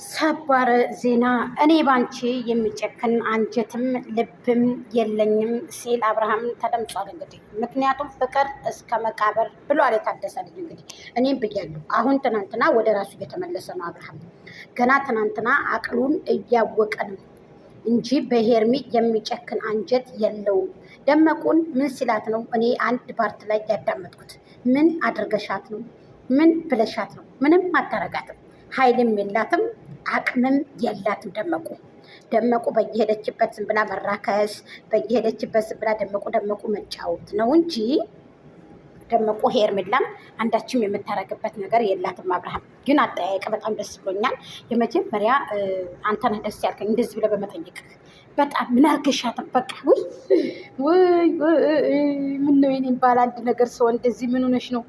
ሰበር ዜና እኔ ባንቺ የሚጨክን አንጀትም ልብም የለኝም ሲል አብርሃም ተደምጧል። እንግዲህ ምክንያቱም ፍቅር እስከ መቃብር ብሏል የታደሰ ልጅ። እንግዲህ እኔም ብያለሁ። አሁን ትናንትና ወደ ራሱ እየተመለሰ ነው አብርሃም። ገና ትናንትና አቅሉን እያወቀ ነው እንጂ በሄርሚ የሚጨክን አንጀት የለውም። ደመቁን ምን ሲላት ነው? እኔ አንድ ፓርት ላይ ያዳመጥኩት ምን አድርገሻት ነው? ምን ብለሻት ነው? ምንም አታረጋትም። ኃይልም የላትም አቅምም የላትም። ደመቁ በየሄደችበት ዝም ብላ መራከስ፣ በየሄደችበት ዝም ብላ ደመቁ መጫወት ነው እንጂ ደመቁ ሄርሜላም አንዳችም የምታረግበት ነገር የላትም። አብርሃም ግን አጠያየቅ በጣም ደስ ብሎኛል። የመጀመሪያ አንተ ነህ ደስ ያልከኝ እንደዚህ ብለህ በመጠየቅ በጣም ምን አርገሻትም? በቃ ምን ነው የኔን ባል አንድ ነገር ሰው እንደዚህ ምን ሆነሽ ነው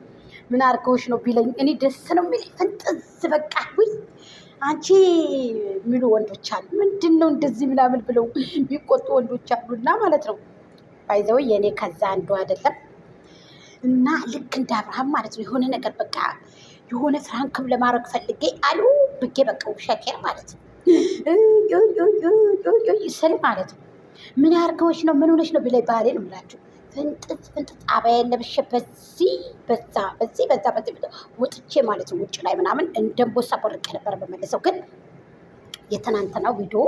ምን አርገውሽ ነው ቢለኝ እኔ ደስ ነው የሚል ፍንጥዝ በቃ አንቺ የሚሉ ወንዶች አሉ። ምንድን ነው እንደዚህ ምናምን ብለው የሚቆጡ ወንዶች አሉና ማለት ነው። ባይዘው የእኔ ከዛ አንዱ አይደለም እና ልክ እንደ አብርሃም ማለት ነው። የሆነ ነገር በቃ የሆነ ፍራንክም ለማድረግ ፈልጌ አሉ ብጌ በቃ ውሸቴን ማለት ነው ስል ማለት ነው። ምን አርገዎች ነው ምን ሆነች ነው ቢለኝ ባሌ ነው የምላቸው ፍንጥጥ አባዬን ለብሼ በዚህ ወጥቼ ማለት ነው ውጭ ላይ ምናምን እንደንቦሳ ቦርቄ ነበር በመለሰው። ግን የትናንትናው ቪዲዮ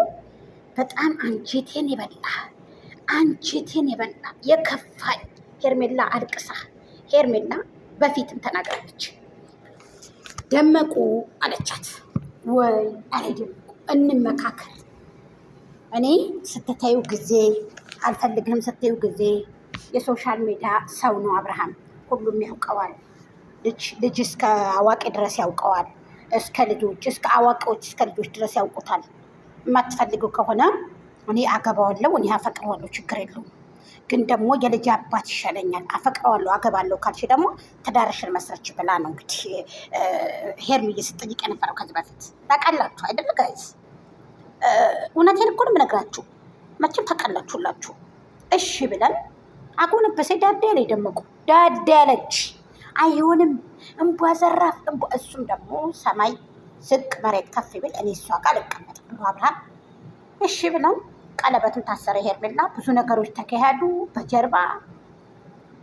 በጣም አንጀቴን የበላ የከፋኝ። ሄርሜላ አልቅሳ ሄርሜላ በፊትም ተናግራለች። ደመቁ አለቻት ወይ አለ ደመቁ እንመካከል፣ እኔ ስትታዩ ጊዜ አልፈልግህም ስትዩ ጊዜ የሶሻል ሚዲያ ሰው ነው አብርሃም፣ ሁሉም ያውቀዋል። ልጅ እስከ አዋቂ ድረስ ያውቀዋል። እስከ ልጆች እስከ አዋቂዎች እስከ ልጆች ድረስ ያውቁታል። የማትፈልገው ከሆነ እኔ አገባዋለሁ፣ እኔ አፈቅረዋለሁ፣ ችግር የለውም። ግን ደግሞ የልጅ አባት ይሻለኛል። አፈቅረዋለሁ አገባለሁ ካልሽ ደግሞ ትዳርሽን መስረች ብላ ነው እንግዲህ ሄርሚዬ ስትጠይቅ የነበረው ከዚህ በፊት ታውቃላችሁ አይደል ጋይዝ? እውነቴን እኮ ነው የምነግራችሁ። መቼም ታውቃላችሁላችሁ። እሺ ብለን አጎነበሰ ዳዳ ላይ ደመቁ ዳዳ ያለች አይሆንም እንቧ ዘራፍ እንቧ። እሱም ደግሞ ሰማይ ዝቅ መሬት ከፍ ቢል እኔ እሷ ጋር ልቀመጥ ብሎ አብርሃም እሺ ብለን ቀለበትን ታሰረ ሄርሜላ። ብዙ ነገሮች ተካሄዱ በጀርባ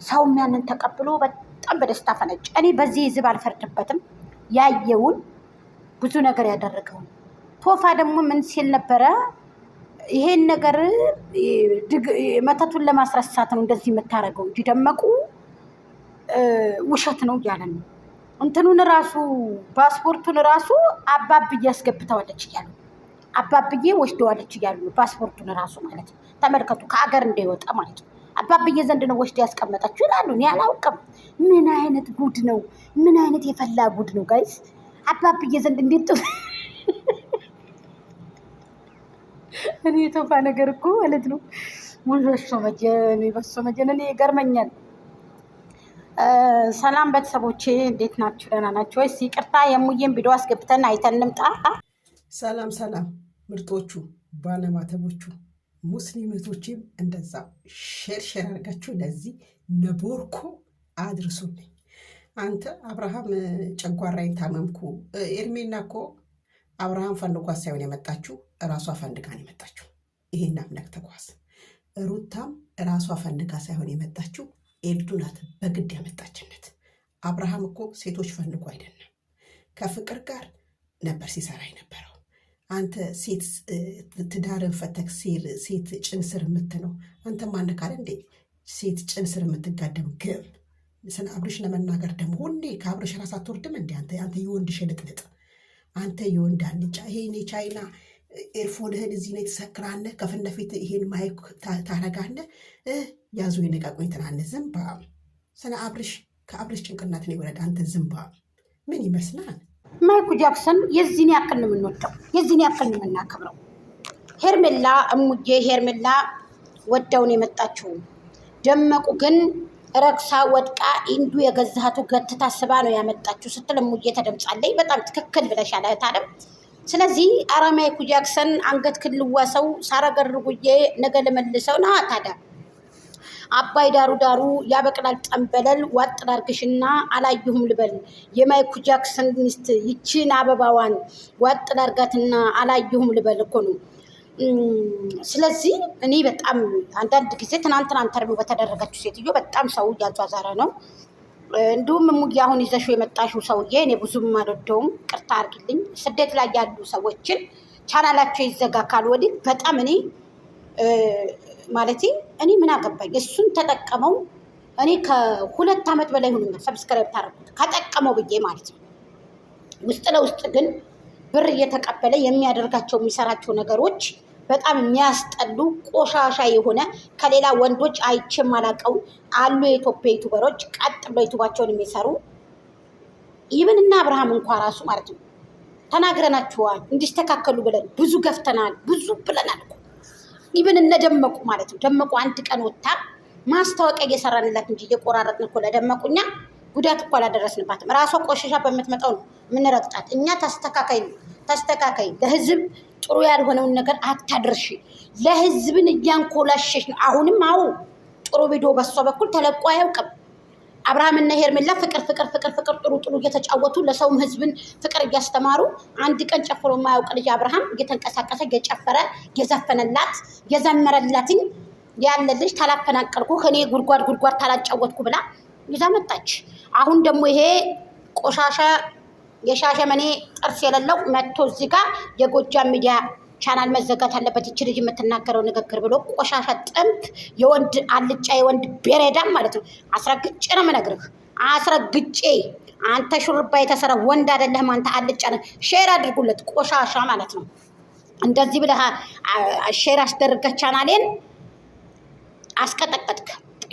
ሰውም ያንን ተቀብሎ በጣም በደስታ ፈነጭ። እኔ በዚህ ህዝብ አልፈርድበትም። ያየውን ብዙ ነገር ያደረገውን ቶፋ ደግሞ ምን ሲል ነበረ? ይሄን ነገር መተቱን ለማስረሳት ነው እንደዚህ የምታደርገው እንጂ ደመቁ ውሸት ነው እያለ ነው። እንትኑን ራሱ ፓስፖርቱን ራሱ አባብዬ አስገብተዋለች እያሉ አባብዬ ወስደዋለች እያሉ ነው። ፓስፖርቱን ራሱ ማለት ነው። ተመልከቱ፣ ከአገር እንዳይወጣ ማለት ነው። አባብዬ ዘንድ ነው ወስደ ያስቀመጠችው ይላሉ። እኔ አላውቅም። ምን አይነት ጉድ ነው? ምን አይነት የፈላ ጉድ ነው ጋይስ? አባብዬ ዘንድ እንዴት እኔ የቶፋ ነገር እኮ ማለት ነው በሶ መጀን እኔ ይገርመኛል። ሰላም ቤተሰቦቼ እንዴት ናችሁ? ደህና ናችሁ ወይስ? ይቅርታ የሙዬን ቪዲዮ አስገብተን አይተን እንምጣ። ሰላም ምርጦቹ ባለማተቦቹ ሙስሊም እህቶቼም እንደዛ ሼር አድርጋችሁ ለዚህ ነቦርኮ አድርሱልኝ። አንተ አብርሃም ጨጓራዬን ታመምኩ። ኤርሜና እኮ አብርሃም ፈንድጓ ሳይሆን የመጣችው እራሷ ፈንድጋ ነው የመጣችው። ይሄን አምለክ ተጓዝ። ሩታም እራሷ ፈንድጋ ሳይሆን የመጣችው ኤልዱ ናት በግድ ያመጣችነት። አብርሃም እኮ ሴቶች ፈንድጎ አይደለም ከፍቅር ጋር ነበር ሲሰራ የነበረው። አንተ ሴት ትዳርን ፈተክ ሴት ጭን ስር የምትለው አንተ ማን ካለ እንዴ? ሴት ጭን ስር የምትጋደም ግም ስለ አብርሽ ለመናገር ደግሞ ሁሌ ከአብርሽ ራስ አትወርድም እንዴ? አንተ የወንድ ሽልጥልጥ፣ አንተ የወንድ አንጫ። ይሄን የቻይና ኤርፎንህን እዚህ ነው የተሰክራለህ፣ ከፊት ለፊት ይሄን ማይክ ታረጋለህ። ያዙ የነቃቁኝ ትላለህ። ዝምባ ስለ አብርሽ ከአብርሽ ጭንቅላት ነው የወረደ። አንተ ዝምባ ምን ይመስላል? ማይኩ ጃክሰን የዚህን ያክል ነው የምንወደው፣ የዚህን ያክል ነው የምናከብረው። ሄርሜላ እሙዬ ሄርሜላ ወዳውን የመጣችው ደመቁ ግን ረክሳ ወድቃ ኢንዱ የገዛቱ ገትታ ስባ ነው ያመጣችው ስትል እሙዬ ተደምጻለች። በጣም ትክክል ብለሻል ታለም። ስለዚህ አራማይኩ ጃክሰን አንገት ክልዋ ሰው ሳረገርጉዬ ነገ ለመልሰው ነው ታዲያ አባይ ዳሩ ዳሩ ያበቅላል ጠንበለል ዋጥ ላርግሽና አላየሁም ልበል የማይኩ ጃክሰን ሚስት ይችን አበባዋን ዋጥ ላርጋትና አላየሁም ልበል እኮ ነው። ስለዚህ እኔ በጣም አንዳንድ ጊዜ ትናንትና ኢንተርቪው በተደረገችው ሴትዮ በጣም ሰው እያዟዛረ ነው። እንዲሁም እሙዬ አሁን ይዘሽው የመጣሽው ሰውዬ እኔ ብዙም አልወደውም፣ ቅርታ አድርጊልኝ። ስደት ላይ ያሉ ሰዎችን ቻናላቸው ይዘጋ ካልወዲህ በጣም እኔ ማለት እኔ ምን አገባኝ፣ እሱን ተጠቀመው። እኔ ከ2 ዓመት በላይ ሆኖኛል ሰብስክራይብ ታደርጉት ከጠቀመው ብዬ ማለት ነው። ውስጥ ለውስጥ ግን ብር እየተቀበለ የሚያደርጋቸው የሚሰራቸው ነገሮች በጣም የሚያስጠሉ ቆሻሻ የሆነ ከሌላ ወንዶች አይቼም አላውቀው አሉ የኢትዮጵያ ዩቱበሮች ቀጥ ብለው ዩቱባቸውን የሚሰሩ ይብን እና አብርሃም እንኳ ራሱ ማለት ነው ተናግረናቸዋል እንዲስተካከሉ ብለን ብዙ ገፍተናል፣ ብዙ ብለናል እኮ ይብን እነደመቁ ማለት ነው። ደመቁ አንድ ቀን ወጣ ማስታወቂያ እየሰራንላት እንጂ እየቆራረጥን እኮ ለደመቁኛ ጉዳት እኮ አላደረስንባትም። ራሷ ቆሻሻ በምትመጣው ነው የምንረግጣት እኛ። ተስተካካይ ለህዝብ ጥሩ ያልሆነውን ነገር አታድርሽ። ለህዝብን እያንኮላሸሽ ነው። አሁንም አዎ ጥሩ ቪዲዮ በሷ በኩል ተለቆ አያውቅም። አብርሃምና ሄርሜላ ፍቅር ጥሩ እየተጫወቱ ለሰውም ህዝብን ፍቅር እያስተማሩ አንድ ቀን ጨፍሮ የማያውቅ ልጅ አብርሃም እየተንቀሳቀሰ እየጨፈረ የዘፈነላት የዘመረላትኝ ያለ ልጅ ታላፈናቀልኩ ከኔ ጉድጓድ ታላጫወትኩ ብላ ይዛ መጣች። አሁን ደግሞ ይሄ ቆሻሻ የሻሸመኔ ጥርስ የሌለው መጥቶ እዚህ ጋር የጎጃም ሚዲያ ቻናል መዘጋት አለበት ይች ልጅ የምትናገረው ንግግር ብሎ ቆሻሻ ጥንት የወንድ አልጫ የወንድ ቤሬዳም ማለት ነው። አስረግጬ ነው የምነግርህ፣ አስረግጬ። አንተ ሹርባ የተሰራ ወንድ አይደለህም አንተ አልጫ ነህ። ሼር አድርጉለት ቆሻሻ ማለት ነው። እንደዚህ ብለህ ሼር አስደርገህ ቻናሌን አስቀጠቀጥክ።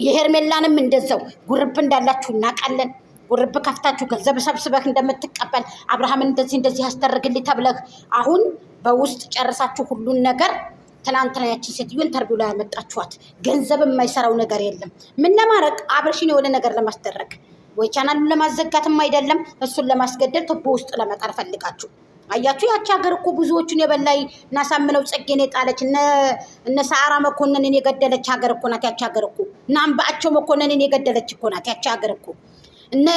የሄርሜላንም እንደዛው ጉርብ እንዳላችሁ እናውቃለን። ጉርብ ከፍታችሁ ገንዘብ ሰብስበህ እንደምትቀበል አብርሃምን እንደዚህ ያስደርግልኝ ተብለህ አሁን በውስጥ ጨርሳችሁ ሁሉን ነገር ትናንትና ያችን ሴትዮ ኢንተርቪው ላይ ያመጣችኋት ገንዘብ የማይሰራው ነገር የለም። ምን ለማድረግ አብርሽን የሆነ ነገር ለማስደረግ ወይ ቻናሉን ለማዘጋትም አይደለም እሱን ለማስገደል ቱቦ ውስጥ ለመጣል ፈልጋችሁ አያችሁ። ያቺ ሀገር እኮ ብዙዎቹን የበላይ እናሳምነው ጽጌን የጣለች እነ ሰዓራ መኮንንን የገደለች ሀገር እኮ ናት ያቺ ሀገር እኮ። እና አምባቸው መኮንንን የገደለች እኮ ናት ያቺ ሀገር እኮ። እነ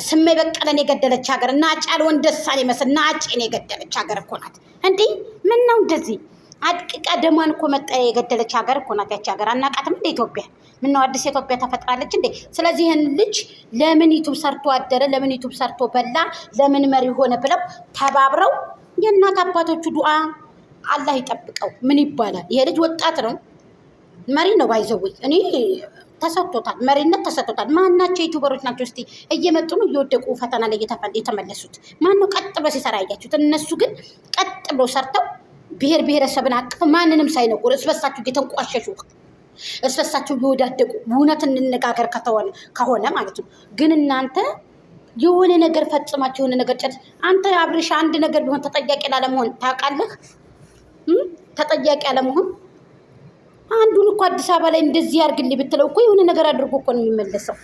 ስሜ በቀለን የገደለች ሀገር እና አጫል ወንደሳን ይመስል እና አጬን የገደለች ሀገር እኮ ናት። እንዴ ምን ነው እንደዚህ አድቅቃ ደሟን እኮ መጣ የገደለች ሀገር እኮ ናት ያቺ ሀገር። አናቃትም እንደ ኢትዮጵያ? ምን ነው አዲስ ኢትዮጵያ ተፈጥራለች እንዴ? ስለዚህ ይህን ልጅ ለምን ዩቱብ ሰርቶ አደረ፣ ለምን ዩቱብ ሰርቶ በላ፣ ለምን መሪ ሆነ ብለው ተባብረው የእናት አባቶቹ ዱዓ አላህ ይጠብቀው። ምን ይባላል? ይሄ ልጅ ወጣት ነው፣ መሪ ነው። ባይዘውይ እኔ ተሰጥቶታል፣ መሪነት ተሰጥቶታል። ማናቸው ዩቱበሮች ናቸው እስቲ እየመጡ ነው እየወደቁ ፈተና ላይ የተመለሱት? ማን ነው ቀጥ ብሎ ሲሰራ ያያችሁት? እነሱ ግን ቀጥ ብሎ ሰርተው ብሔረሰብን አቅፈው ማንንም ሳይነቁ እርስ በርሳቸው እየተንቋሸሹ እርስ በርሳቸው እየወዳደቁ እውነት እንነጋገር ከሆነ ማለት ነው። ግን እናንተ የሆነ ነገር ፈጽማችሁ የሆነ ነገር ጨርስ። አንተ አብርሽ አንድ ነገር ቢሆን ተጠያቂ ላለመሆን ታውቃለህ? ተጠያቂ አለመሆን አንዱን እኮ አዲስ አበባ ላይ እንደዚህ ያርግልኝ ብትለው እኮ የሆነ ነገር አድርጎ እኮ ነው የሚመለሰው።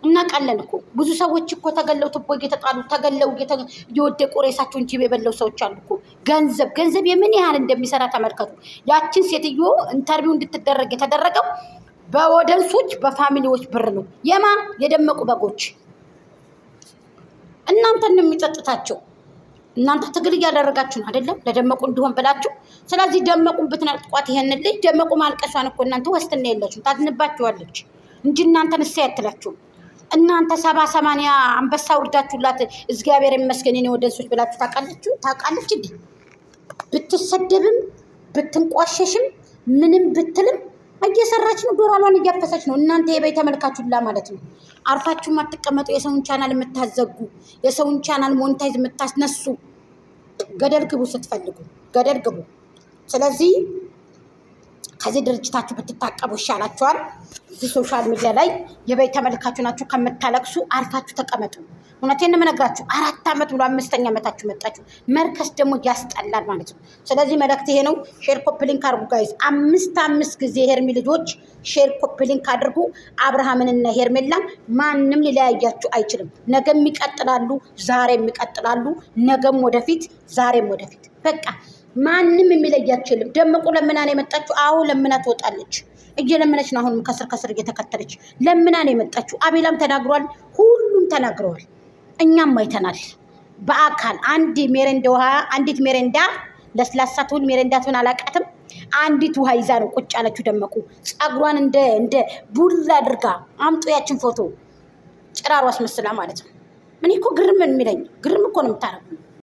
እናውቃለን እኮ ብዙ ሰዎች እኮ ተገለው ቱቦ እየተጣሉ ተገለው እየወደቁ ሬሳቸውን ጅብ የበለው ሰዎች አሉ እኮ። ገንዘብ የምን ያህል እንደሚሰራ ተመልከቱ። ያችን ሴትዮ ኢንተርቪው እንድትደረግ የተደረገው በወደንሶች በፋሚሊዎች ብር ነው። የደመቁ በጎች እናንተን ነው የሚጠጥታቸው። እናንተ ትግል እያደረጋችሁ ነው አይደለም? ለደመቁ እንዲሆን ብላችሁ። ስለዚህ ደመቁን ብትነጥቋት ይሄን ልጅ ደመቁ ማልቀሷን እኮ እናንተ ወስትና የለችም ታዝንባችኋለች እንጂ እናንተን እሳ ያትላችሁ። እናንተ 70-80 አንበሳ ውርዳችሁላት እግዚአብሔር ይመስገን የኔ ወደንሶች ብላችሁ ታውቃለች እንዴ? ብትሰደብም ብትንቋሸሽም ምንም ብትልም እየሰራች ነው፣ ዶላሯን እያፈሰች ነው። እናንተ የበይ ተመልካችሁላ ማለት ነው። አርፋችሁ ማትቀመጡ የሰውን ቻናል የምታዘጉ የሰውን ቻናል ሞኔታይዝ የምታስነሱ ገደል ግቡ፣ ስትፈልጉ ገደል ግቡ። ስለዚህ ከዚህ ድርጅታችሁ ብትታቀቡ ይሻላችኋል። እዚህ ሶሻል ሚዲያ ላይ የበይ ተመልካችሁ ናችሁ ከምታለቅሱ አርፋችሁ ተቀመጡ። እውነቴን ነው የምነግራችሁ። 4 ዓመት ብሎ 5ኛ ዓመታችሁ መጣችሁ። መርከስ ደግሞ ያስጠላል ማለት ነው። ስለዚህ መልእክት ይሄ ነው። ሼር ኮፒ ሊንክ አድርጉ ጋይዝ። 5 ጊዜ ሄርሚ ልጆች ሼር ኮፒ ሊንክ አድርጉ። አብርሃምንና ሄርሜላን ማንም ሊለያያችሁ አይችልም። ነገም ይቀጥላሉ፣ ዛሬም ይቀጥላሉ። ነገም ወደፊት፣ ዛሬም ወደፊት። በቃ ማንም የሚለያችሁ የለም። ደመቁ ለምና ነው የመጣችሁ። አዎ ለምና ትወጣለች። እየለመነች ነው። አሁንም ከስር ከስር እየተከተለች ለምና ነው የመጣችው። አቤላም ተናግሯል፣ ሁሉም ተናግረዋል፣ እኛም አይተናል በአካል። አንዲት ሜሬንዳ ለስላሳ ትሁን ሜሬንዳ ትሁን አላውቃትም። አንዲት ውሃ ይዛ ነው ቁጭ ያለችው ደመቁ። ፀጉሯን እንደ ቡላ አድርጋ አምጦ ያችን ፎቶ ጭራሩ አስመስላ ማለት ነው። እኔ እኮ ግርም የሚለኝ ግርም እኮ ነው የምታረጉ